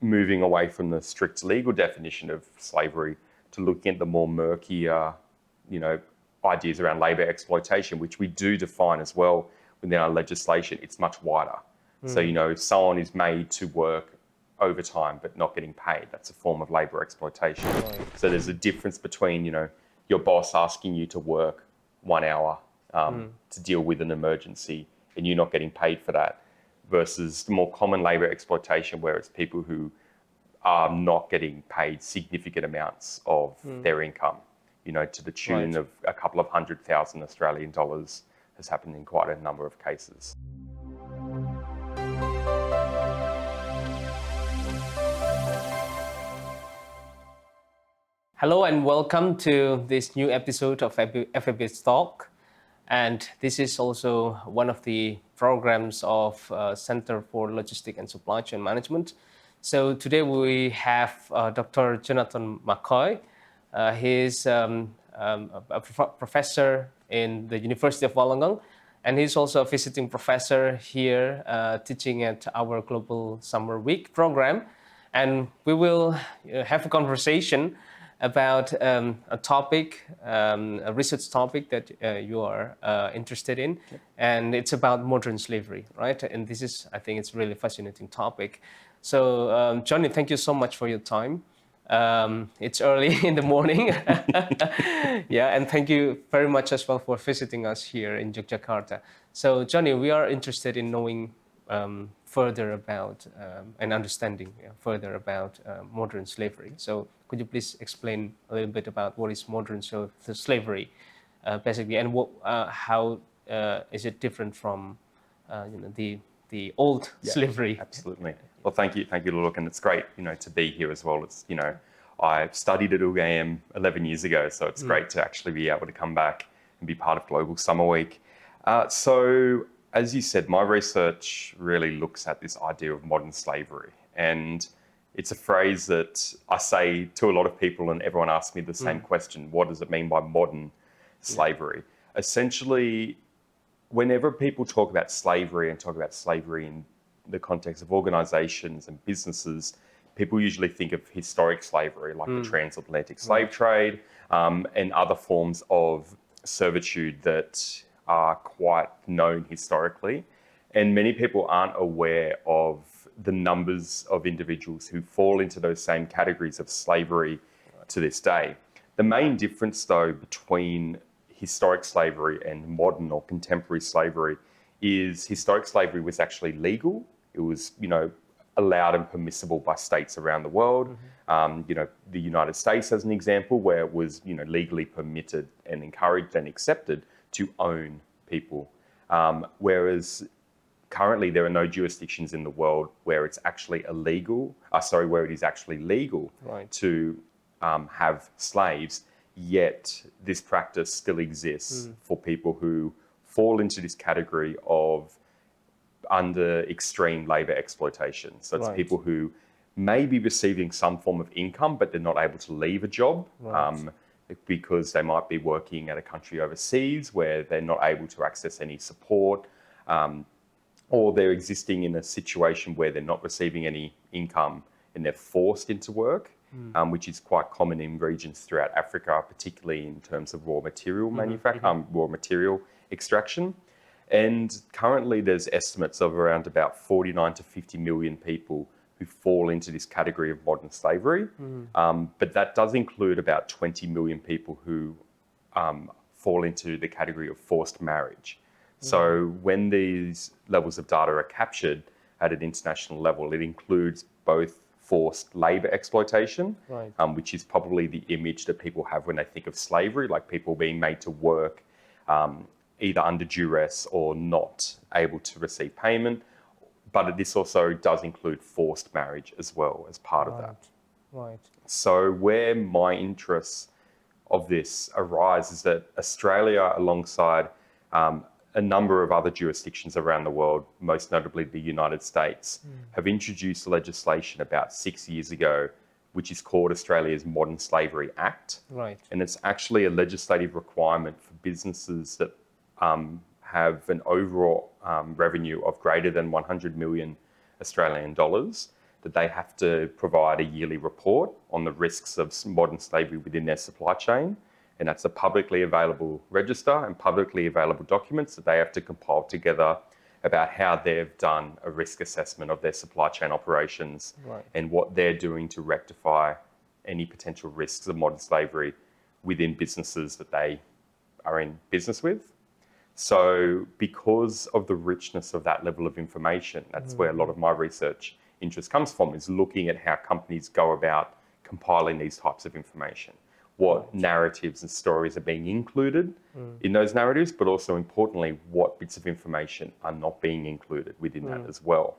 moving away from the strict legal definition of slavery to looking at the more murkier, ideas around labour exploitation, which we do define as well within our legislation. It's much wider. So, if someone is made to work overtime but not getting paid, that's a form of labour exploitation. Right. So there's a difference between, your boss asking you to work 1 hour to deal with an emergency and you not getting paid for that, versus the more common labour exploitation where it's people who are not getting paid significant amounts of their income, to the tune of a couple of $100,000 Australian dollars has happened in quite a number of cases. Hello and welcome to this new episode of FEB's Talk. And this is also one of the programs of Center for Logistics and Supply Chain Management. So today we have Dr. Jonathan McCoy. He's a professor in the University of Wollongong, and he's also a visiting professor here teaching at our Global Summer Week program. And we will have a conversation about a topic, a research topic that you are interested in, and it's about modern slavery, right? And this is, I think it's a really fascinating topic. So, Johnny, thank you so much for your time. It's early in the morning. Yeah, and thank you very much as well for visiting us here in Yogyakarta. So, Johnny, we are interested in knowing further about and understanding further about modern slavery. So could you please explain a little bit about what is modern slavery, basically, and how is it different from the old slavery? Absolutely. Well, thank you, Luluk, and it's great, to be here as well. It's, I studied at UGM 11 years ago, so it's great to actually be able to come back and be part of Global Summer Week. So, as you said, my research really looks at this idea of modern slavery, and it's a phrase that I say to a lot of people, and everyone asks me the same question: what does it mean by modern slavery? Essentially, whenever people talk about slavery and talk about slavery in the context of organizations and businesses, people usually think of historic slavery, like the transatlantic slave trade, and other forms of servitude that are quite known historically. And many people aren't aware of the numbers of individuals who fall into those same categories of slavery to this day. The main difference, though, between historic slavery and modern or contemporary slavery is historic slavery was actually legal. It was, allowed and permissible by states around the world. The United States, as an example, where it was, legally permitted and encouraged and accepted to own people. Whereas currently there are no jurisdictions in the world where it's actually where it is actually legal to have slaves, yet this practice still exists for people who fall into this category of under extreme labour exploitation. So it's people who may be receiving some form of income, but they're not able to leave a job because they might be working at a country overseas where they're not able to access any support, or they're existing in a situation where they're not receiving any income and they're forced into work, which is quite common in regions throughout Africa, particularly in terms of raw material raw material extraction. And currently there's estimates of around about 49 to 50 million people who fall into this category of modern slavery. But that does include about 20 million people who fall into the category of forced marriage. So when these levels of data are captured at an international level, it includes both forced labour exploitation, which is probably the image that people have when they think of slavery, like people being made to work either under duress or not able to receive payment. But this also does include forced marriage as well as part of that. So where my interests of this arise is that Australia, alongside a number of other jurisdictions around the world, most notably the United States, have introduced legislation about 6 years ago, which is called Australia's Modern Slavery Act. And it's actually a legislative requirement for businesses that have an overall revenue of greater than 100 million Australian dollars that they have to provide a yearly report on the risks of modern slavery within their supply chain. And that's a publicly available register and publicly available documents that they have to compile together about how they've done a risk assessment of their supply chain operations and what they're doing to rectify any potential risks of modern slavery within businesses that they are in business with. So because of the richness of that level of information, that's where a lot of my research interest comes from, is looking at how companies go about compiling these types of information. What narratives and stories are being included in those narratives, but also importantly, what bits of information are not being included within that as well.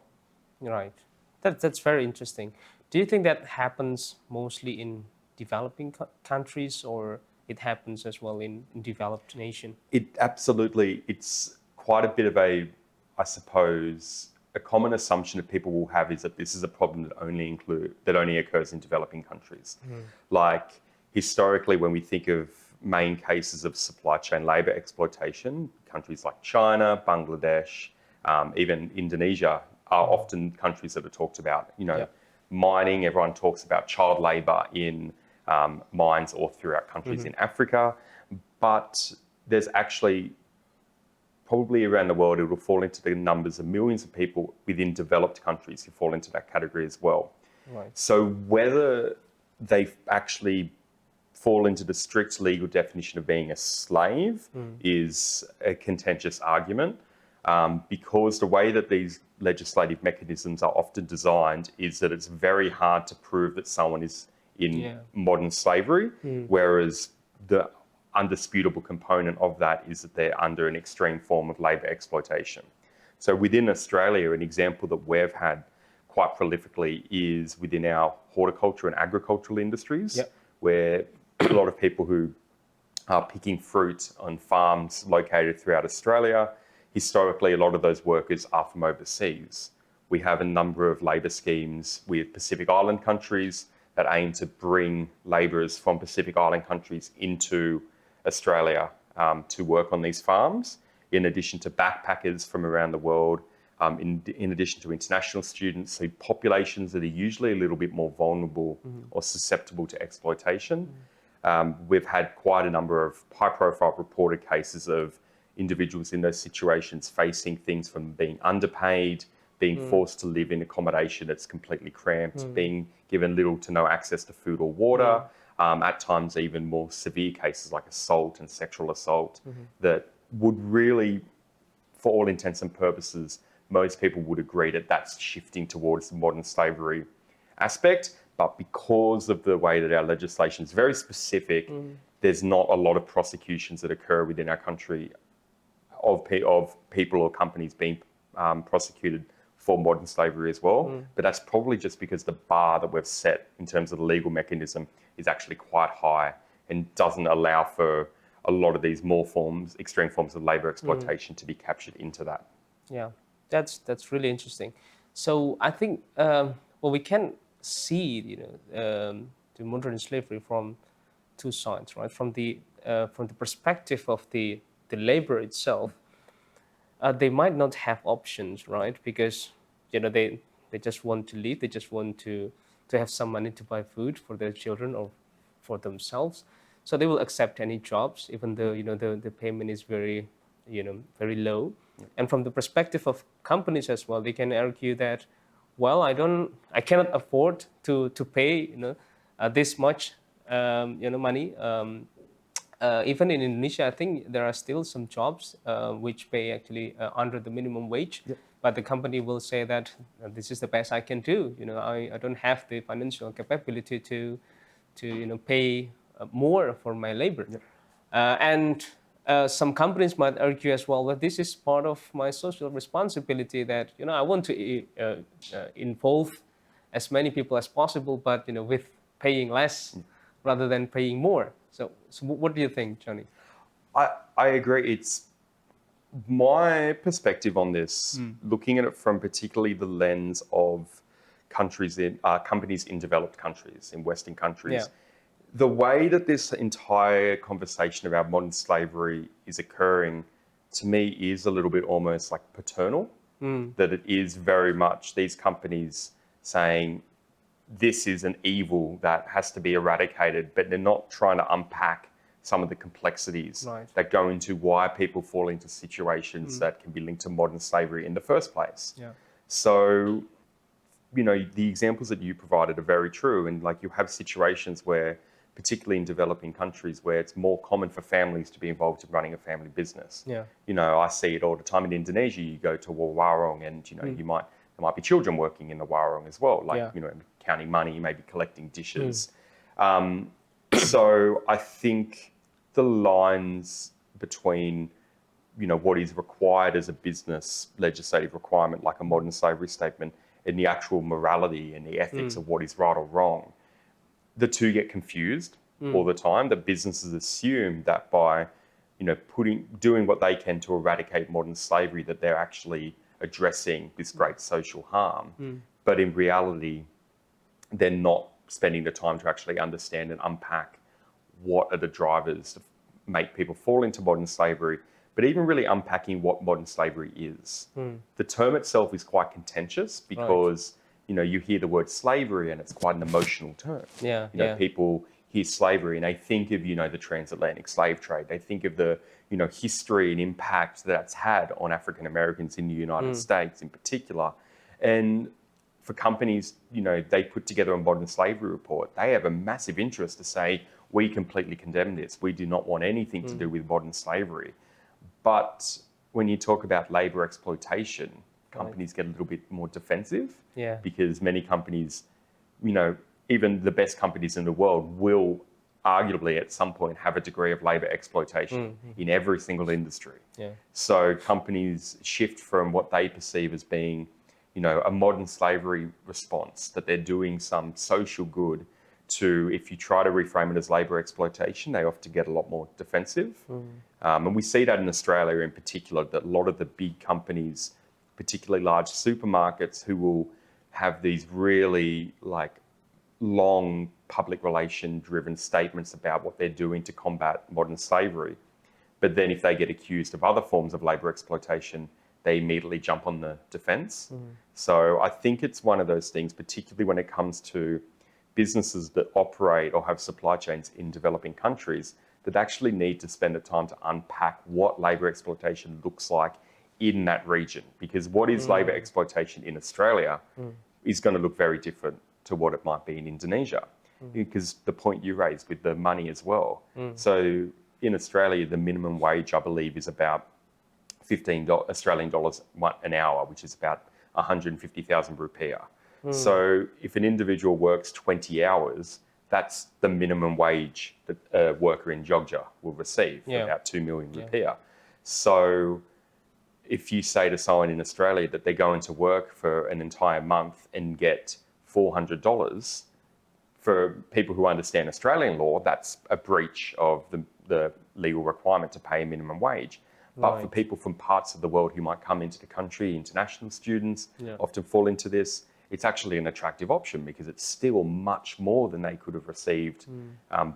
Right. That's very interesting. Do you think that happens mostly in developing countries, or it happens as well in developed nation? It absolutely, it's quite a bit of a, I suppose, a common assumption that people will have is that this is a problem that only occurs in developing countries. Like historically, when we think of main cases of supply chain labor exploitation, countries like China, Bangladesh, even Indonesia are often countries that are talked about. Mining, everyone talks about child labor in mines all throughout countries in Africa, but there's actually probably around the world, it will fall into the numbers of millions of people within developed countries who fall into that category as well. So whether they actually fall into the strict legal definition of being a slave is a contentious argument, because the way that these legislative mechanisms are often designed is that it's very hard to prove that someone is in modern slavery, whereas the undisputable component of that is that they're under an extreme form of labour exploitation. So within Australia, an example that we've had quite prolifically is within our horticulture and agricultural industries, where a lot of people who are picking fruit on farms located throughout Australia, historically, a lot of those workers are from overseas. We have a number of labour schemes with Pacific Island countries that aim to bring labourers from Pacific Island countries into Australia to work on these farms, in addition to backpackers from around the world, in addition to international students, so populations that are usually a little bit more vulnerable or susceptible to exploitation. We've had quite a number of high-profile reported cases of individuals in those situations facing things from being underpaid, being forced to live in accommodation that's completely cramped, being given little to no access to food or water, at times even more severe cases like assault and sexual assault that would really, for all intents and purposes, most people would agree that that's shifting towards the modern slavery aspect. But because of the way that our legislation is very specific, there's not a lot of prosecutions that occur within our country of people or companies being prosecuted for modern slavery as well. But that's probably just because the bar that we've set in terms of the legal mechanism is actually quite high and doesn't allow for a lot of these extreme forms of labour exploitation to be captured into that. Yeah, that's really interesting. So I think we can see the modern slavery from two sides, right? From the perspective of the labor itself, they might not have options, right? Because they just want to live, they just want to have some money to buy food for their children or for themselves. So they will accept any jobs, even though the payment is very very low. And from the perspective of companies as well, they can argue that, well, I cannot afford to pay this much money. Even in Indonesia, I think there are still some jobs which pay actually under the minimum wage. But the company will say that this is the best I can do. I don't have the financial capability to pay more for my labor. And some companies might argue as well that this is part of my social responsibility, that I want to involve as many people as possible, but with paying less rather than paying more. So what do you think, Johnny? I agree. It's my perspective on this, looking at it from particularly the lens of companies in developed countries, in Western countries. The way that this entire conversation about modern slavery is occurring, to me, is a little bit almost like paternal, that it is very much these companies saying this is an evil that has to be eradicated, but they're not trying to unpack some of the complexities that go into why people fall into situations that can be linked to modern slavery in the first place. Yeah. So, the examples that you provided are very true. And like you have situations where, particularly in developing countries, where it's more common for families to be involved in running a family business. Yeah. I see it all the time in Indonesia. You go to a warung and, there might be children working in the warung as well, like, counting money, maybe collecting dishes. So I think the lines between, what is required as a business legislative requirement, like a modern slavery statement, and the actual morality and the ethics of what is right or wrong, the two get confused all the time. The businesses assume that by, doing what they can to eradicate modern slavery, that they're actually addressing this great social harm. But in reality, they're not spending the time to actually understand and unpack what are the drivers to make people fall into modern slavery, but even really unpacking what modern slavery is. The term itself is quite contentious because, you hear the word slavery and it's quite an emotional term. People hear slavery and they think of, the transatlantic slave trade. They think of the, history and impact that's had on African Americans in the United States in particular. And for companies, they put together a modern slavery report. They have a massive interest to say, we completely condemn this. We do not want anything to do with modern slavery. But when you talk about labor exploitation, companies get a little bit more defensive because many companies, even the best companies in the world will arguably at some point have a degree of labor exploitation in every single industry. So companies shift from what they perceive as being, a modern slavery response, that they're doing some social good, to, if you try to reframe it as labor exploitation, they often get a lot more defensive. And we see that in Australia in particular, that a lot of the big companies, particularly large supermarkets, who will have these really long public relation driven statements about what they're doing to combat modern slavery. But then if they get accused of other forms of labor exploitation, they immediately jump on the defense. So I think it's one of those things, particularly when it comes to businesses that operate or have supply chains in developing countries, that actually need to spend the time to unpack what labor exploitation looks like in that region. Because what is labor exploitation in Australia is going to look very different to what it might be in Indonesia. Because the point you raised with the money as well. So in Australia, the minimum wage, I believe, is about $15 Australian dollars an hour, which is about 150,000 rupiah. So if an individual works 20 hours, that's the minimum wage that a worker in Jogja will receive, about 2 million rupiah. So if you say to someone in Australia that they're going to work for an entire month and get $400, for people who understand Australian law, that's a breach of the legal requirement to pay a minimum wage. But for people from parts of the world who might come into the country, international students often fall into this, it's actually an attractive option because it's still much more than they could have received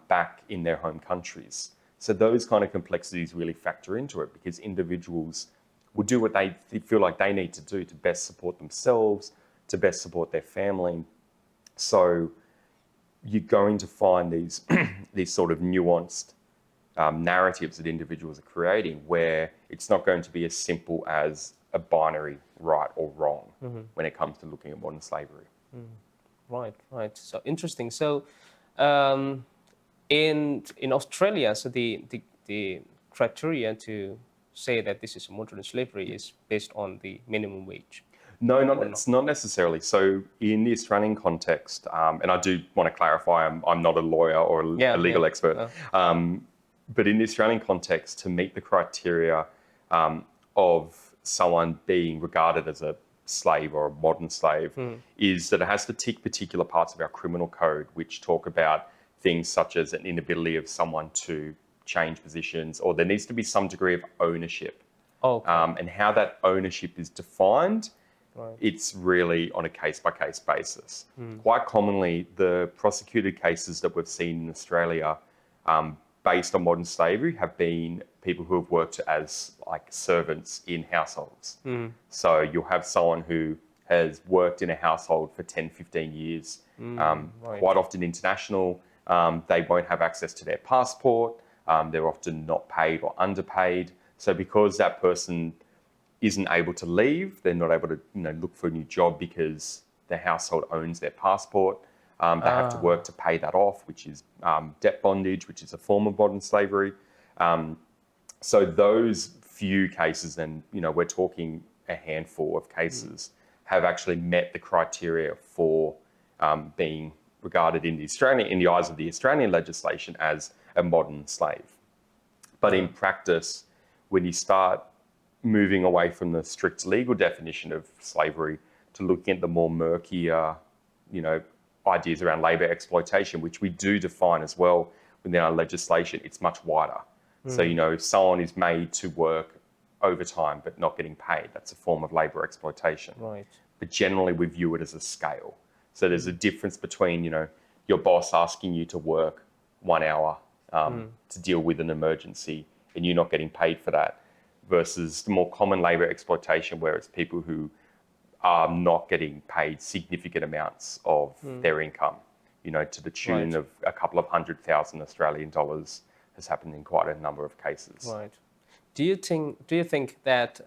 back in their home countries. So those kind of complexities really factor into it, because individuals will do what they feel like they need to do to best support themselves, to best support their family. So you're going to find these these sort of nuanced narratives that individuals are creating, where it's not going to be as simple as a binary right or wrong when it comes to looking at modern slavery. Right. So interesting. So in Australia, so the criteria to say that this is modern slavery is based on the minimum wage. No, it's not necessarily. So in the Australian context, and I do want to clarify, I'm not a lawyer or a legal expert, but in the Australian context, to meet the criteria of someone being regarded as a slave or a modern slave, is that it has to tick particular parts of our criminal code, which talk about things such as an inability of someone to change positions, or there needs to be some degree of ownership. And how that ownership is defined, it's really on a case-by-case basis. Quite commonly, the prosecuted cases that we've seen in Australia based on modern slavery have been people who have worked as servants in households. So you'll have someone who has worked in a household for 10, 15 years, right. quite often international. They won't have access to their passport. They're often not paid or underpaid. So because that person isn't able to leave, they're not able to look for a new job because the household owns their passport. They have to work to pay that off, which is debt bondage, which is a form of modern slavery. So those few cases, and we're talking a handful of cases, have actually met the criteria for being regarded in the eyes of the Australian legislation as a modern slave. But in practice, when you start moving away from the strict legal definition of slavery to looking at the more murkier, ideas around labour exploitation, which we do define as well within our legislation, it's much wider. So, if someone is made to work overtime but not getting paid, that's a form of labour exploitation. Right. But generally we view it as a scale. So there's a difference between, your boss asking you to work 1 hour to deal with an emergency and you're not getting paid for that, versus the more common labour exploitation where it's people who are not getting paid significant amounts of their income, to the tune of a couple of $100,000 Australian dollars has happened in quite a number of cases. Right. Do you think that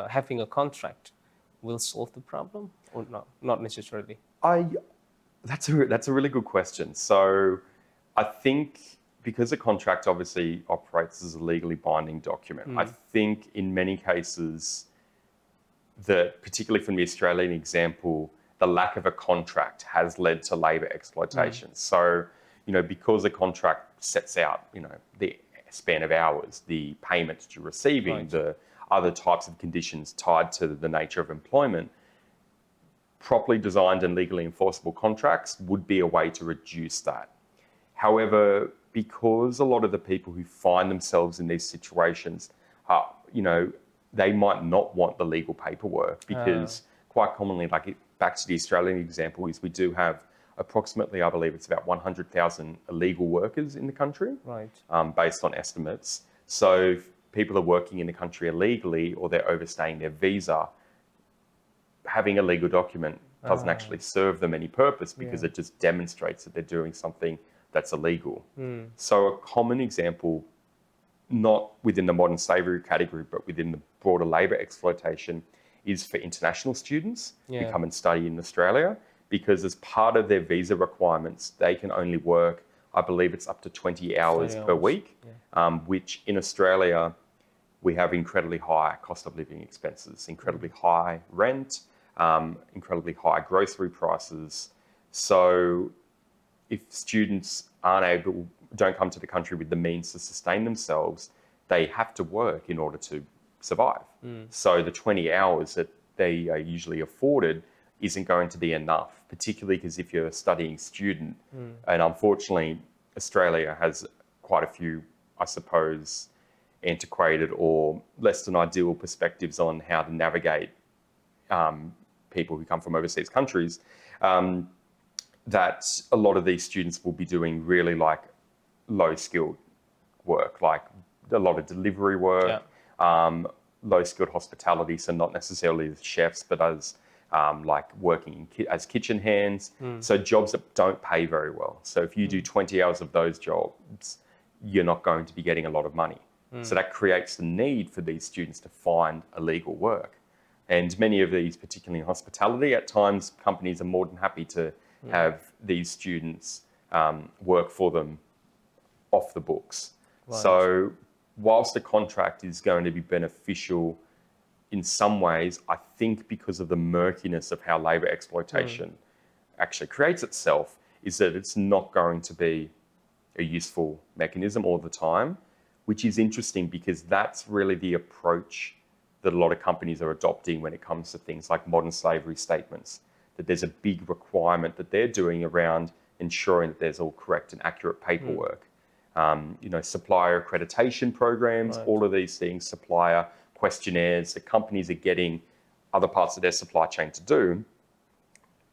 having a contract will solve the problem, or not necessarily? That's a really good question. So I think because a contract obviously operates as a legally binding document, I think in many cases that, particularly from the Australian example, the lack of a contract has led to labour exploitation. So, because a contract sets out, the span of hours, the payments you're receiving, the other types of conditions tied to the nature of employment, properly designed and legally enforceable contracts would be a way to reduce that. However, because a lot of the people who find themselves in these situations are, they might not want the legal paperwork because quite commonly, back to the Australian example, is we do have approximately, I believe it's about 100,000 illegal workers in the country, based on estimates. So if people are working in the country illegally or they're overstaying their visa, having a legal document doesn't actually serve them any purpose because it just demonstrates that they're doing something that's illegal. So a common example, not within the modern slavery category, but within the broader labour exploitation, is for international students who come and study in Australia, because as part of their visa requirements, they can only work, I believe it's up to 20 hours per week, which in Australia, we have incredibly high cost of living expenses, incredibly high rent, incredibly high grocery prices. So if students don't come to the country with the means to sustain themselves, they have to work in order to survive. So the 20 hours that they are usually afforded isn't going to be enough, particularly because if you're a studying student, and unfortunately Australia has quite a few, I suppose, antiquated or less than ideal perspectives on how to navigate people who come from overseas countries, that a lot of these students will be doing really low-skilled work, like a lot of delivery work, low-skilled hospitality, so not necessarily as chefs, but as working as kitchen hands. So jobs that don't pay very well. So if you do 20 hours of those jobs, you're not going to be getting a lot of money. So that creates the need for these students to find illegal work. And many of these, particularly in hospitality, at times companies are more than happy to have these students work for them off the books. So whilst the contract is going to be beneficial in some ways, I think because of the murkiness of how labour exploitation actually creates itself, is that it's not going to be a useful mechanism all the time, which is interesting because that's really the approach that a lot of companies are adopting when it comes to things like modern slavery statements, that there's a big requirement that they're doing around ensuring that there's all correct and accurate paperwork. Supplier accreditation programs, all of these things, supplier questionnaires that companies are getting other parts of their supply chain to do,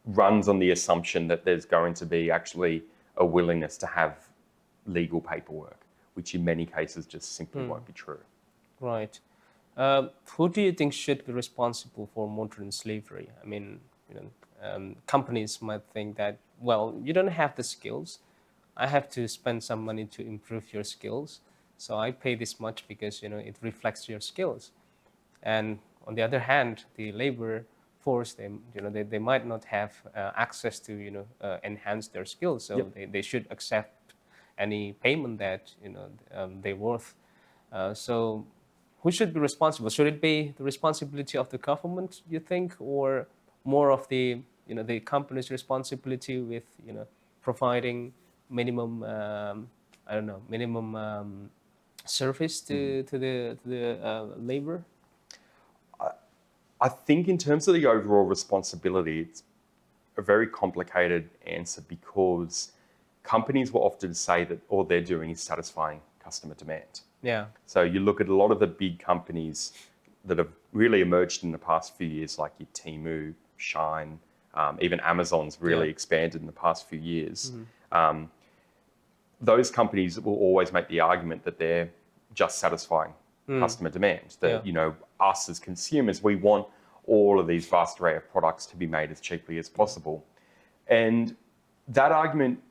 runs on the assumption that there's going to be actually a willingness to have legal paperwork, which in many cases just simply won't be true. Right. Who do you think should be responsible for modern slavery? I mean, companies might think that, well, you don't have the skills. I have to spend some money to improve your skills. So I pay this much because, it reflects your skills. And on the other hand, the labor force, they might not have access to, enhance their skills. So they should accept any payment that, they're worth. So who should be responsible? Should it be the responsibility of the government, you think, or more of the, the company's responsibility with, providing minimum, I don't know, minimum service to the labor? I think in terms of the overall responsibility, it's a very complicated answer because companies will often say that all they're doing is satisfying customer demand. Yeah. So you look at a lot of the big companies that have really emerged in the past few years, like your Temu, Shine, even Amazon's really expanded in the past few years. Those companies will always make the argument that they're just satisfying customer demand. That, us as consumers, we want all of these vast array of products to be made as cheaply as possible. And that argument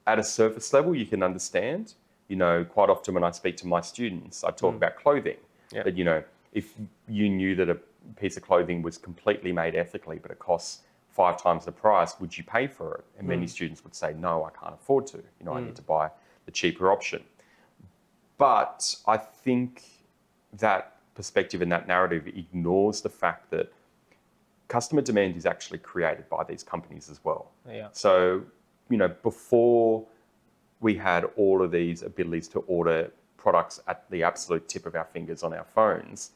at a surface level, you can understand. Quite often when I speak to my students, I talk about clothing. Yeah. That, if you knew that a piece of clothing was completely made ethically, but it costs 5 times the price, would you pay for it? And many students would say, no, I can't afford to. I need to buy the cheaper option. But I think that perspective and that narrative ignores the fact that customer demand is actually created by these companies as well. Yeah. So, before we had all of these abilities to order products at the absolute tip of our fingers on our phones,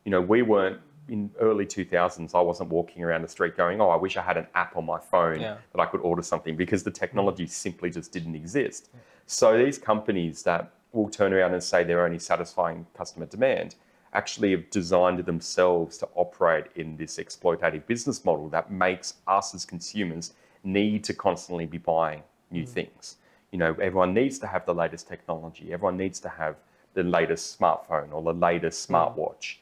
we weren't, in early 2000s, I wasn't walking around the street going, oh, I wish I had an app on my phone that I could order something, because the technology simply just didn't exist. So these companies that will turn around and say they're only satisfying customer demand actually have designed themselves to operate in this exploitative business model that makes us as consumers need to constantly be buying new things. Everyone needs to have the latest technology. Everyone needs to have the latest smartphone or the latest smartwatch.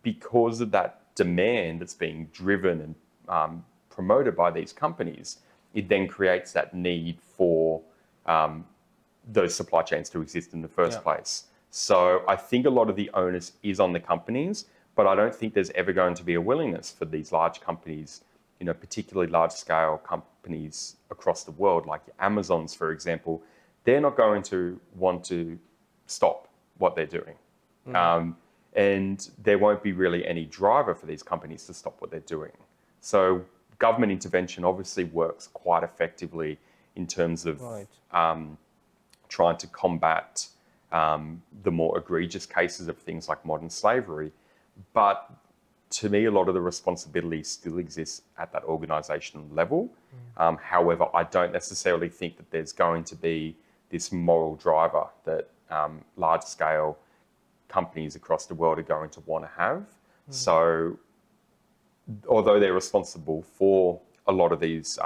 Because of that demand that's being driven and promoted by these companies, it then creates that need for those supply chains to exist in the first place. So I think a lot of the onus is on the companies, but I don't think there's ever going to be a willingness for these large companies, particularly large-scale companies across the world, like Amazon's, for example. They're not going to want to stop what they're doing. And there won't be really any driver for these companies to stop what they're doing. So government intervention obviously works quite effectively in terms of trying to combat the more egregious cases of things like modern slavery. But to me, a lot of the responsibility still exists at that organisational level. However, I don't necessarily think that there's going to be this moral driver that large-scale companies across the world are going to want to have. So although they're responsible for a lot of these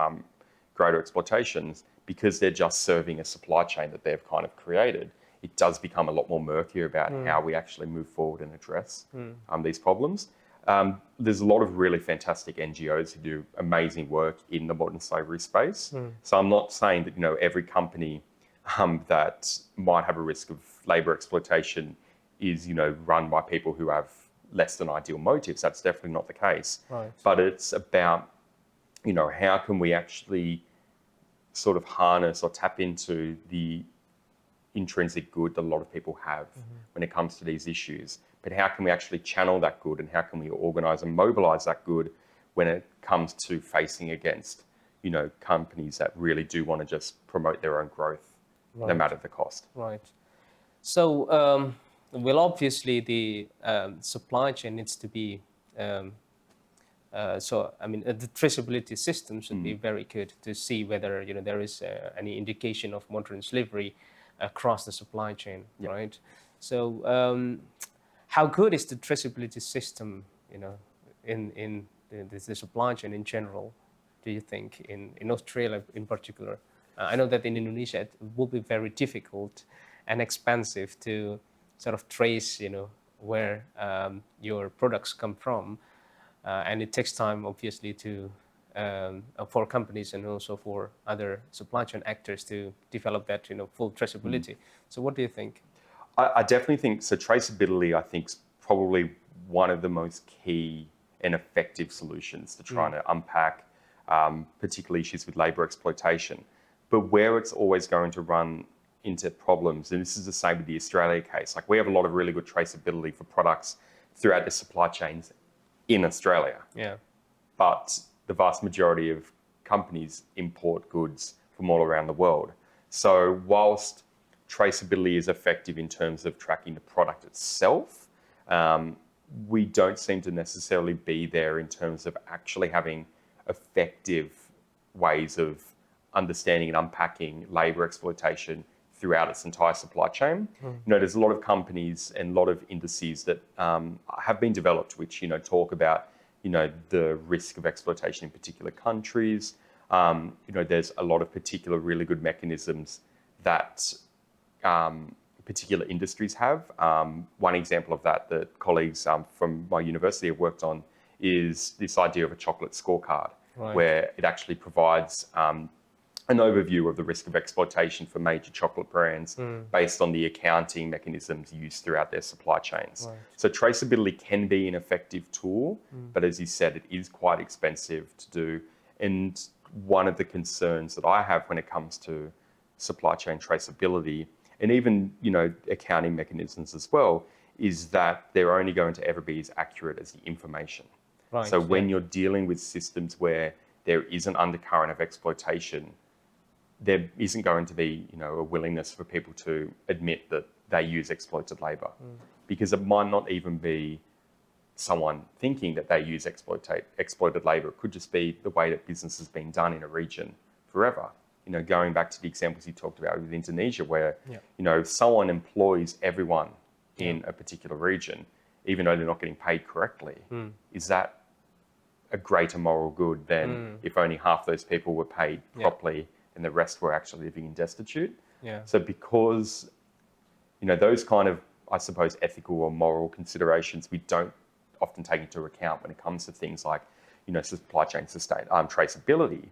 greater exploitations, because they're just serving a supply chain that they've kind of created, it does become a lot more murky about how we actually move forward and address these problems. There's a lot of really fantastic NGOs who do amazing work in the modern slavery space. So I'm not saying that every company that might have a risk of labour exploitation is run by people who have less than ideal motives. That's definitely not the case. But it's about how can we actually sort of harness or tap into the intrinsic good that a lot of people have when it comes to these issues, but how can we actually channel that good, and how can we organise and mobilise that good when it comes to facing against companies that really do want to just promote their own growth, no matter the cost. So well, obviously the supply chain needs to be the traceability system should be very good to see whether there is any indication of modern slavery across the supply chain, right? So how good is the traceability system, in the supply chain in general, do you think, in Australia in particular? I know that in Indonesia it will be very difficult and expensive to sort of trace, where your products come from, and it takes time, obviously, to for companies and also for other supply chain actors to develop that, full traceability. So, what do you think? I definitely think so. Traceability, I think, is probably one of the most key and effective solutions to trying to unpack particular issues with labour exploitation. But where it's always going to run into problems, and this is the same with the Australia case, like we have a lot of really good traceability for products throughout the supply chains in Australia. Yeah. But the vast majority of companies import goods from all around the world. So whilst traceability is effective in terms of tracking the product itself, we don't seem to necessarily be there in terms of actually having effective ways of understanding and unpacking labour exploitation throughout its entire supply chain. There's a lot of companies and a lot of indices that have been developed which, talk about, the risk of exploitation in particular countries. There's a lot of particular really good mechanisms that particular industries have. One example of that colleagues from my university have worked on is this idea of a chocolate scorecard, where it actually provides an overview of the risk of exploitation for major chocolate brands based on the accounting mechanisms used throughout their supply chains. So traceability can be an effective tool, but as you said, it is quite expensive to do. And one of the concerns that I have when it comes to supply chain traceability, and even, accounting mechanisms as well, is that they're only going to ever be as accurate as the information. So when you're dealing with systems where there is an undercurrent of exploitation, there isn't going to be, a willingness for people to admit that they use exploited labour, because it might not even be someone thinking that they use exploited labour. It could just be the way that business has been done in a region forever. Going back to the examples you talked about with Indonesia, where, someone employs everyone in a particular region, even though they're not getting paid correctly, is that a greater moral good than if only half those people were paid properly and the rest were actually living in destitute? So because, those kind of, I suppose, ethical or moral considerations we don't often take into account when it comes to things like, supply chain traceability,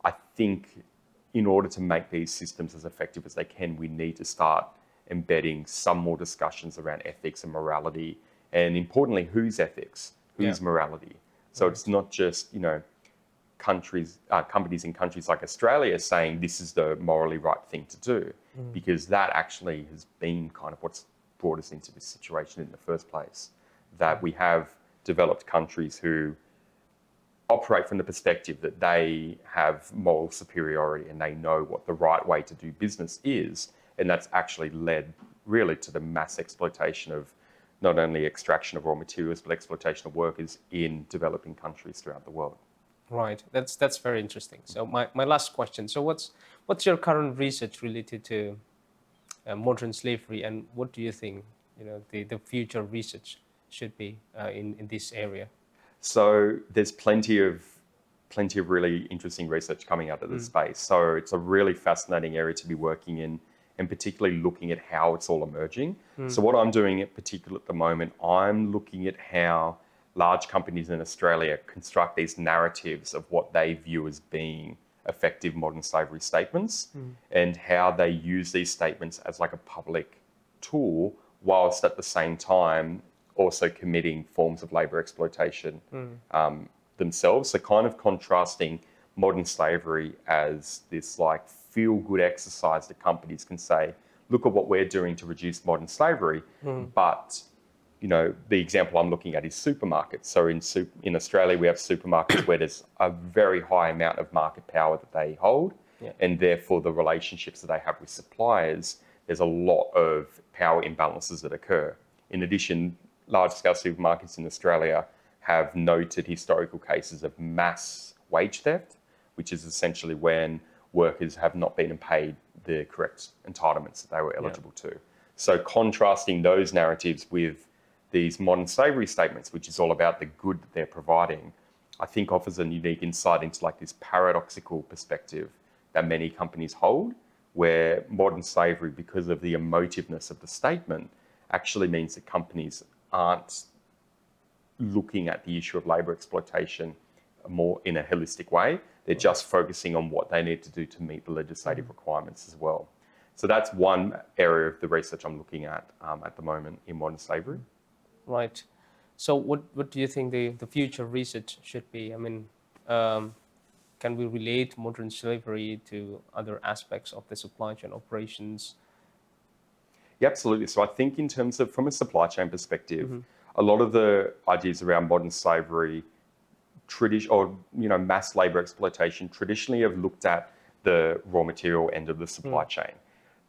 I think in order to make these systems as effective as they can, we need to start embedding some more discussions around ethics and morality, and importantly, whose ethics, whose morality. So it's not just, companies in countries like Australia saying this is the morally right thing to do, because that actually has been kind of what's brought us into this situation in the first place, that we have developed countries who operate from the perspective that they have moral superiority and they know what the right way to do business is. And that's actually led really to the mass exploitation of not only extraction of raw materials, but exploitation of workers in developing countries throughout the world. Right. That's very interesting. So my last question. So what's your current research related to modern slavery, and what do you think, the future research should be in this area? So there's plenty of really interesting research coming out of this space. So it's a really fascinating area to be working in, and particularly looking at how it's all emerging. So what I'm doing in particular at the moment, I'm looking at how large companies in Australia construct these narratives of what they view as being effective modern slavery statements, and how they use these statements as like a public tool, whilst at the same time also committing forms of labour exploitation themselves. So kind of contrasting modern slavery as this like feel-good exercise that companies can say, look at what we're doing to reduce modern slavery. But, the example I'm looking at is supermarkets. So in Australia, we have supermarkets where there's a very high amount of market power that they hold. And therefore the relationships that they have with suppliers, there's a lot of power imbalances that occur. In addition, large-scale supermarkets in Australia have noted historical cases of mass wage theft, which is essentially when workers have not been paid the correct entitlements that they were eligible to. So contrasting those narratives with these modern slavery statements, which is all about the good that they're providing, I think offers a unique insight into like this paradoxical perspective that many companies hold, where modern slavery, because of the emotiveness of the statement, actually means that companies aren't looking at the issue of labour exploitation more in a holistic way. They're just focusing on what they need to do to meet the legislative requirements as well. So that's one area of the research I'm looking at the moment in modern slavery. Right. So what do you think the future research should be? I mean, can we relate modern slavery to other aspects of the supply chain operations? Yeah, absolutely. So I think in terms of, from a supply chain perspective, a lot of the ideas around modern slavery, mass labour exploitation, traditionally have looked at the raw material end of the supply chain.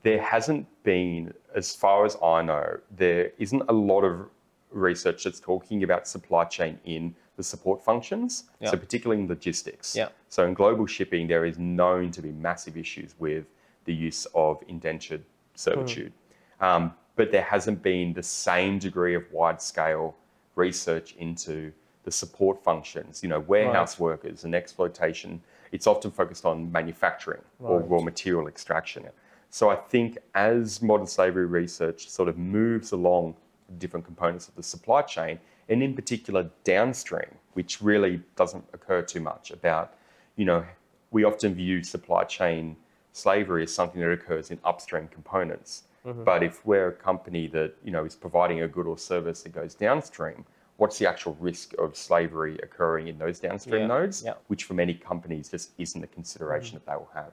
There hasn't been, as far as I know, there isn't a lot of research that's talking about supply chain in the support functions, so particularly in logistics. Yeah. So in global shipping, there is known to be massive issues with the use of indentured servitude. But there hasn't been the same degree of wide-scale research into the support functions, warehouse workers and exploitation. It's often focused on manufacturing or raw material extraction. So I think as modern slavery research sort of moves along different components of the supply chain, and in particular downstream, which really doesn't occur too much about, we often view supply chain slavery as something that occurs in upstream components. But if we're a company that, is providing a good or service that goes downstream, what's the actual risk of slavery occurring in those downstream nodes, which for many companies just isn't a consideration that they will have.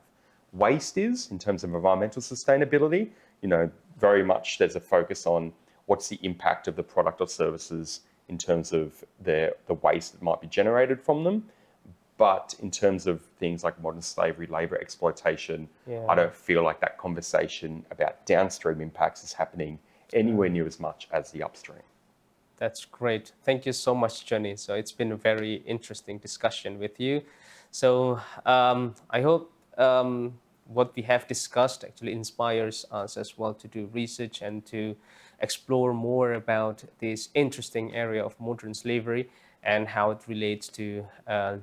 Waste is, in terms of environmental sustainability, very much there's a focus on what's the impact of the product or services in terms of the waste that might be generated from them. But in terms of things like modern slavery, labour exploitation, I don't feel like that conversation about downstream impacts is happening anywhere near as much as the upstream. That's great. Thank you so much, Johnny. So it's been a very interesting discussion with you. So I hope what we have discussed actually inspires us as well to do research and to explore more about this interesting area of modern slavery and how it relates to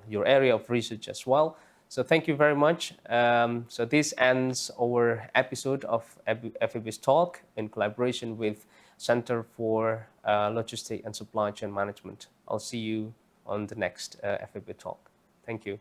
your area of research as well. So thank you very much. So this ends our episode of FEB's Talk in collaboration with Center for Logistics and Supply Chain Management. I'll see you on the next FEB Talk. Thank you.